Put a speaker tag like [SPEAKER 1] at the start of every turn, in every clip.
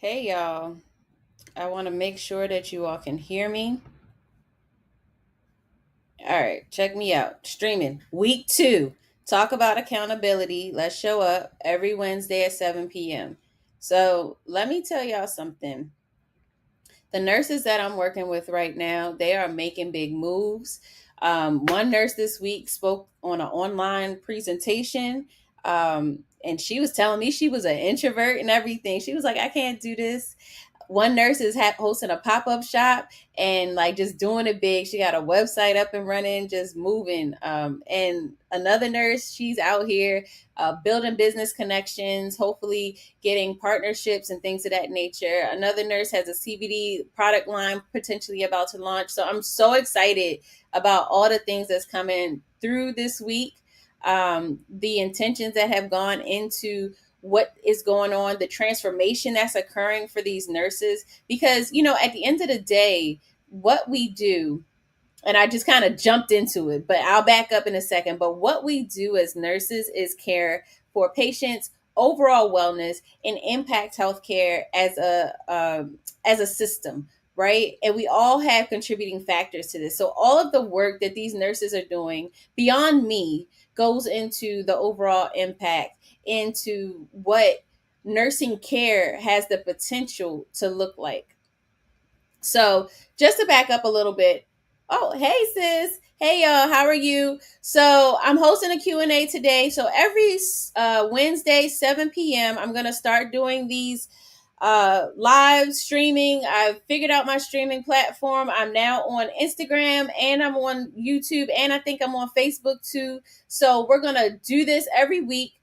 [SPEAKER 1] Hey y'all, I want to make sure that you all can hear me. All right, check me out. Streaming week 2. Talk about accountability. Let's show up every Wednesday at 7 p.m. So, let me tell y'all something. The nurses that I'm working with right now, they are making big moves. One nurse this week spoke on an online presentation. And she was telling me she was an introvert and everything. She was like, I can't do this. One nurse is hosting a pop-up shop and like just doing it big. She got a website up and running, just moving. And another nurse, she's out here building business connections, hopefully getting partnerships and things of that nature. Another nurse has a CBD product line potentially about to launch. So I'm so excited about all the things that's coming through this week. The intentions that have gone into what is going on, the transformation that's occurring for these nurses. Because, at the end of the day, what we do, and I just kind of jumped into it, but I'll back up in a second. But what we do as nurses is care for patients' overall wellness and impact healthcare as a system, right? And we all have contributing factors to this. So all of the work that these nurses are doing beyond me goes into the overall impact, into what nursing care has the potential to look like. So just to back up a little bit. Oh, hey sis. Hey y'all, how are you? So I'm hosting a Q&A today. So every Wednesday, 7 p.m., I'm going to start doing these live streaming. I've figured out my streaming platform. I'm now on Instagram and I'm on YouTube and I think I'm on Facebook too. So we're going to do this every week.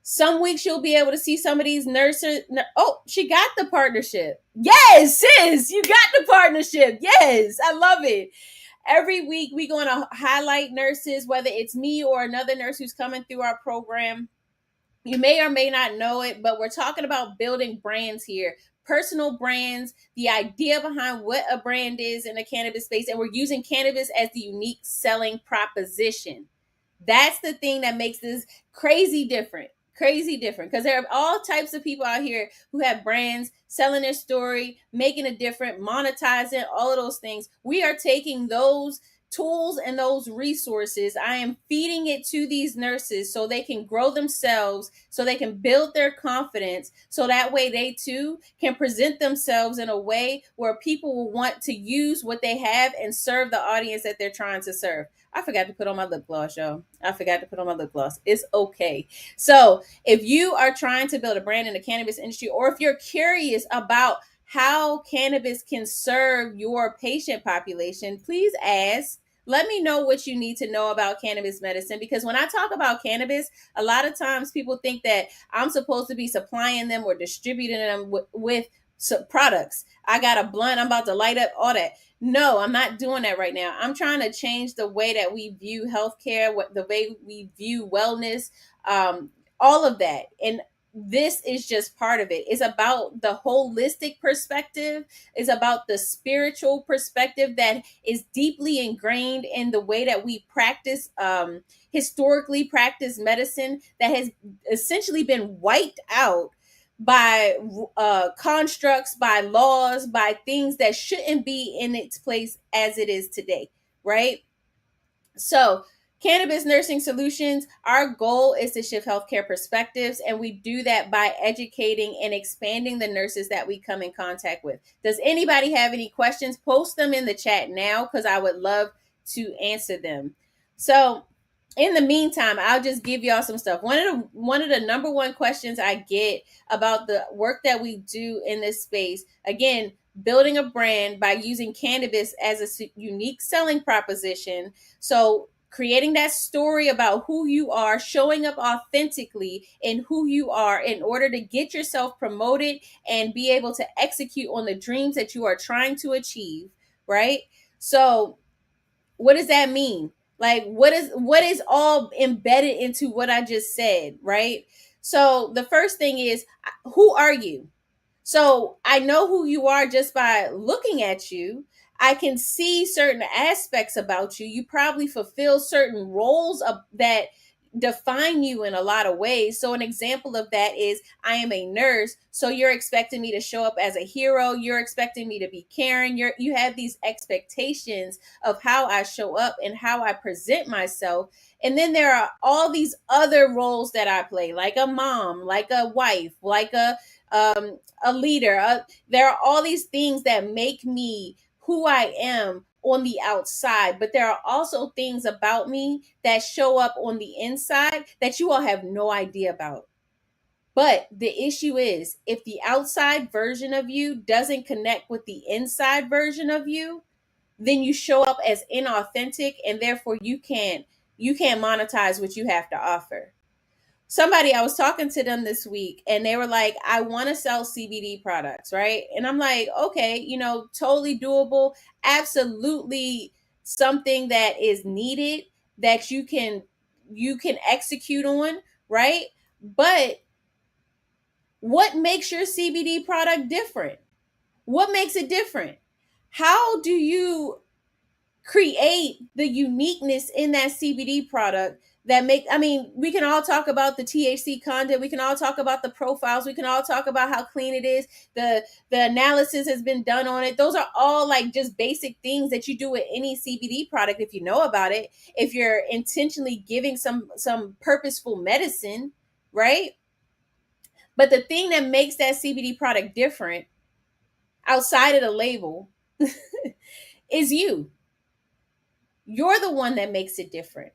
[SPEAKER 1] Some weeks you'll be able to see some of these nurses. Oh, she got the partnership. Yes, sis, you got the partnership. Yes, I love it. Every week we're going to highlight nurses, whether it's me or another nurse who's coming through our program. You may or may not know it, but we're talking about building brands here, personal brands, the idea behind what a brand is in the cannabis space. And we're using cannabis as the unique selling proposition. That's the thing that makes this crazy different. Crazy different because there are all types of people out here who have brands selling their story, making a difference, monetizing, all of those things. We are taking those tools and those resources. I am feeding it to these nurses so they can grow themselves, so they can build their confidence, so that way they too can present themselves in a way where people will want to use what they have and serve the audience that they're trying to serve. I forgot to put on my lip gloss, y'all. I forgot to put on my lip gloss. It's okay. So, if you are trying to build a brand in the cannabis industry, or if you're curious about how cannabis can serve your patient population, please ask. Let me know what you need to know about cannabis medicine, because when I talk about cannabis, a lot of times people think that I'm supposed to be supplying them or distributing them with products. I got a blunt, I'm about to light up, all that. No, I'm not doing that right now. I'm trying to change the way that we view healthcare, the way we view wellness, all of that. And this is just part of it. It's about the holistic perspective. It's about the spiritual perspective that is deeply ingrained in the way that we practice, historically practice medicine, that has essentially been wiped out by constructs, by laws, by things that shouldn't be in its place as it is today, right? So, Cannabis Nursing Solutions, our goal is to shift healthcare perspectives, and we do that by educating and expanding the nurses that we come in contact with. Does anybody have any questions? Post them in the chat now because I would love to answer them. So, in the meantime, I'll just give y'all some stuff. One of the number one questions I get about the work that we do in this space, again, building a brand by using cannabis as a unique selling proposition. So creating that story about who you are, showing up authentically in who you are in order to get yourself promoted and be able to execute on the dreams that you are trying to achieve, right? So what does that mean? Like what is all embedded into what I just said, right? So the first thing is, who are you? So I know who you are just by looking at you. I can see certain aspects about you. You probably fulfill certain roles of that define you in a lot of ways. So an example of that is I am a nurse, so you're expecting me to show up as a hero, you're expecting me to be caring, you have these expectations of how I show up and how I present myself. And then there are all these other roles that I play, like a mom, like a wife, like a leader. There are all these things that make me who I am on the outside, but there are also things about me that show up on the inside that you all have no idea about. But the issue is, if the outside version of you doesn't connect with the inside version of you, then you show up as inauthentic, and therefore you can't monetize what you have to offer. Somebody, I was talking to them this week, and they were like, I want to sell CBD products, right? And I'm like, okay, totally doable, absolutely something that is needed, that you can execute on, right? But what makes your CBD product different? What makes it different? How do you create the uniqueness in that CBD product that make I mean, we can all talk about the THC content, we can all talk about the profiles, we can all talk about how clean it is, the analysis has been done on it. Those are all like just basic things that you do with any CBD product if you know about it, if you're intentionally giving some purposeful medicine, right? But the thing that makes that CBD product different outside of the label is you. You're the one that makes it different.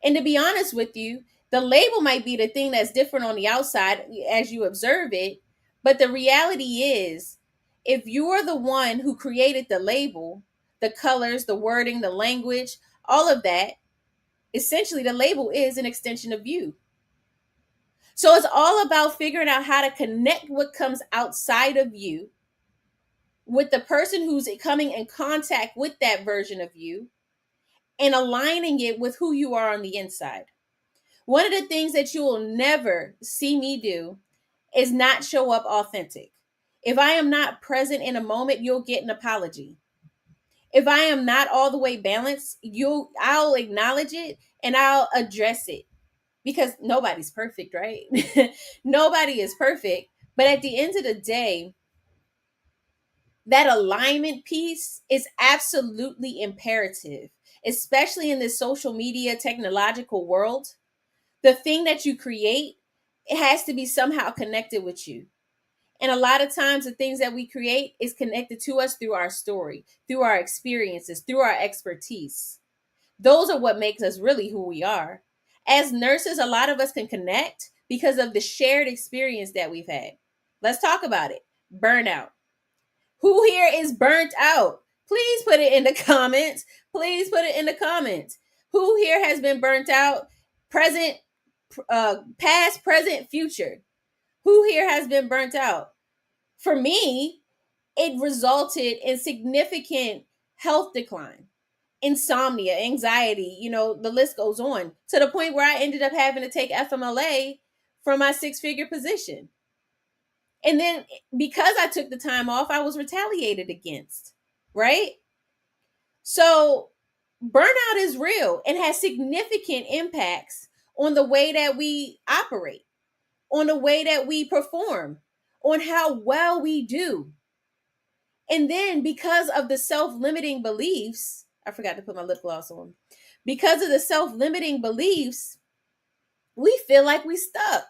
[SPEAKER 1] And to be honest with you, the label might be the thing that's different on the outside as you observe it. But the reality is, if you're the one who created the label, the colors, the wording, the language, all of that, essentially the label is an extension of you. So it's all about figuring out how to connect what comes outside of you with the person who's coming in contact with that version of you, and aligning it with who you are on the inside. One of the things that you will never see me do is not show up authentic. If I am not present in a moment, you'll get an apology. If I am not all the way balanced, I'll acknowledge it and I'll address it, because nobody's perfect, right? Nobody is perfect, but at the end of the day, that alignment piece is absolutely imperative, especially in this social media technological world. The thing that you create, it has to be somehow connected with you. And a lot of times the things that we create is connected to us through our story, through our experiences, through our expertise. Those are what makes us really who we are. As nurses, a lot of us can connect because of the shared experience that we've had. Let's talk about it. Burnout. Who here is burnt out? Please put it in the comments. Please put it in the comments. Who here has been burnt out? Present, past, present, future. Who here has been burnt out? For me, it resulted in significant health decline, insomnia, anxiety, the list goes on, to the point where I ended up having to take FMLA from my six-figure position. And then because I took the time off, I was retaliated against, right? So burnout is real and has significant impacts on the way that we operate, on the way that we perform, on how well we do. And then because of the self-limiting beliefs, I forgot to put my lip gloss on. Because of the self-limiting beliefs, we feel like we stuck.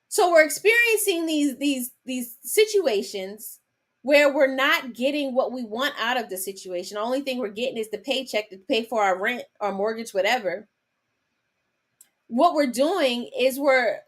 [SPEAKER 1] So we're experiencing these situations where we're not getting what we want out of the situation. The only thing we're getting is the paycheck to pay for our rent, our mortgage, whatever. What we're doing is we're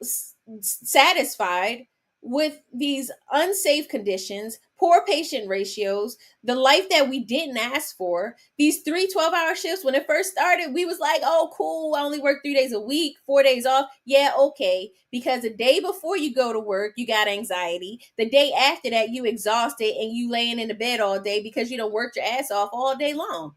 [SPEAKER 1] satisfied with these unsafe conditions, poor patient ratios, the life that we didn't ask for. These 3 12-hour shifts, when it first started, we was like, oh, cool, I only work 3 days a week, 4 days off. Yeah, okay. Because the day before you go to work, you got anxiety. The day after that, you exhausted and you laying in the bed all day because you don't work your ass off all day long.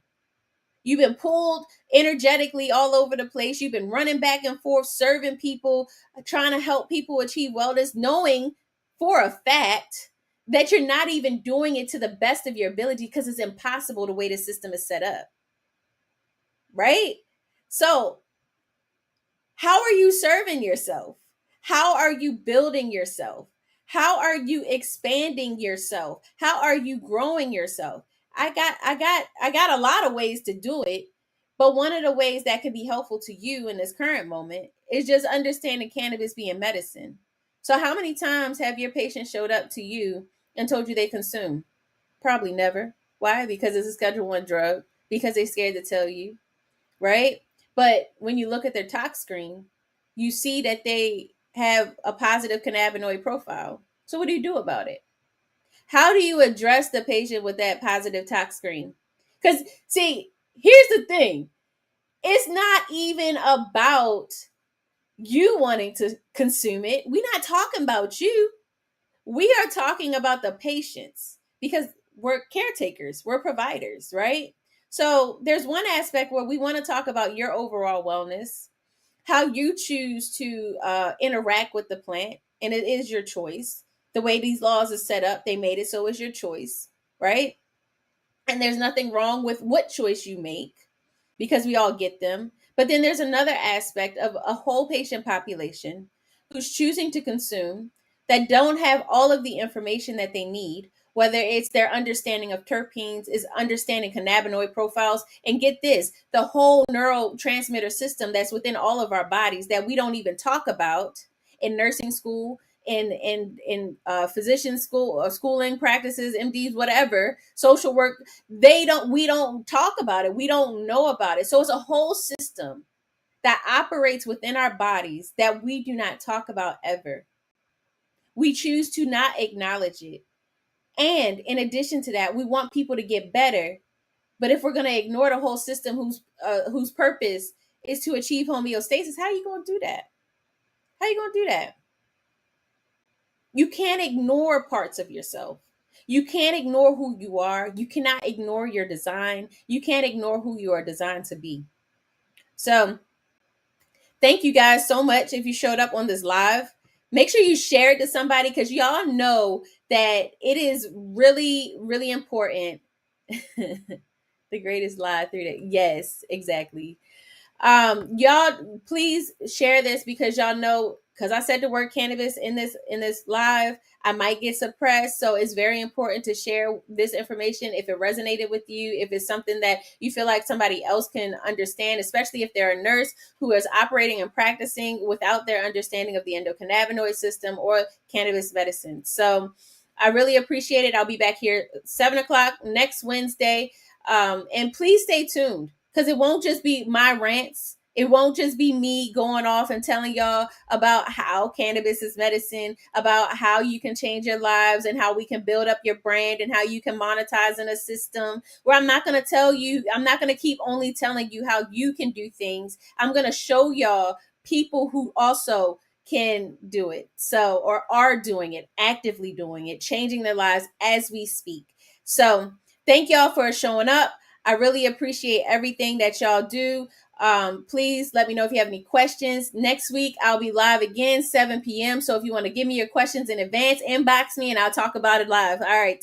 [SPEAKER 1] You've been pulled energetically all over the place. You've been running back and forth, serving people, trying to help people achieve wellness, knowing for a fact that you're not even doing it to the best of your ability because it's impossible the way the system is set up. Right? So How are you serving yourself? How are you building yourself? How are you expanding yourself? How are you growing yourself? I got a lot of ways to do it, but one of the ways that could be helpful to you in this current moment is just understanding cannabis being medicine. So how many times have your patients showed up to you and told you they consume? Probably never. Why? Because it's a Schedule 1 drug, because they're scared to tell you, right? But when you look at their tox screen, you see that they have a positive cannabinoid profile. So what do you do about it? How do you address the patient with that positive tox screen? Because see, here's the thing. It's not even about you wanting to consume it. We're not talking about you. We are talking about the patients because we're caretakers, we're providers, right? So there's one aspect where we want to talk about your overall wellness, how you choose to interact with the plant, and it is your choice. The way these laws are set up, they made it so it's your choice, right? And there's nothing wrong with what choice you make because we all get them. But then there's another aspect of a whole patient population who's choosing to consume that don't have all of the information that they need, whether it's their understanding of terpenes, is understanding cannabinoid profiles, and get this, the whole neurotransmitter system that's within all of our bodies that we don't even talk about in nursing school, in physician school or schooling practices, MDs, whatever, social work. We don't talk about it. We don't know about it. So it's a whole system that operates within our bodies that we do not talk about ever. We choose to not acknowledge it. And in addition to that, we want people to get better. But if we're going to ignore the whole system whose purpose is to achieve homeostasis, how are you going to do that? How are you going to do that? You can't ignore parts of yourself. You can't ignore who you are. You cannot ignore your design. You can't ignore who you are designed to be. So, thank you guys so much if you showed up on this live. Make sure you share it to somebody because y'all know that it is really, really important. The greatest lie through that. Yes, exactly. Y'all please share this because y'all know, because I said the word cannabis in this live, I might get suppressed. So it's very important to share this information if it resonated with you, if it's something that you feel like somebody else can understand, especially if they're a nurse who is operating and practicing without their understanding of the endocannabinoid system or cannabis medicine. So I really appreciate it. I'll be back here 7 o'clock next Wednesday. And please stay tuned because it won't just be my rants. It won't just be me going off and telling y'all about how cannabis is medicine, about how you can change your lives and how we can build up your brand and how you can monetize in a system where I'm not going to tell you, I'm not going to keep only telling you how you can do things. I'm going to show y'all people who also can do it. So, or are doing it, actively doing it, changing their lives as we speak. So, thank y'all for showing up. I really appreciate everything that y'all do. Please let me know if you have any questions. Next week, I'll be live again, 7 p.m. So if you want to give me your questions in advance, inbox me and I'll talk about it live. All right.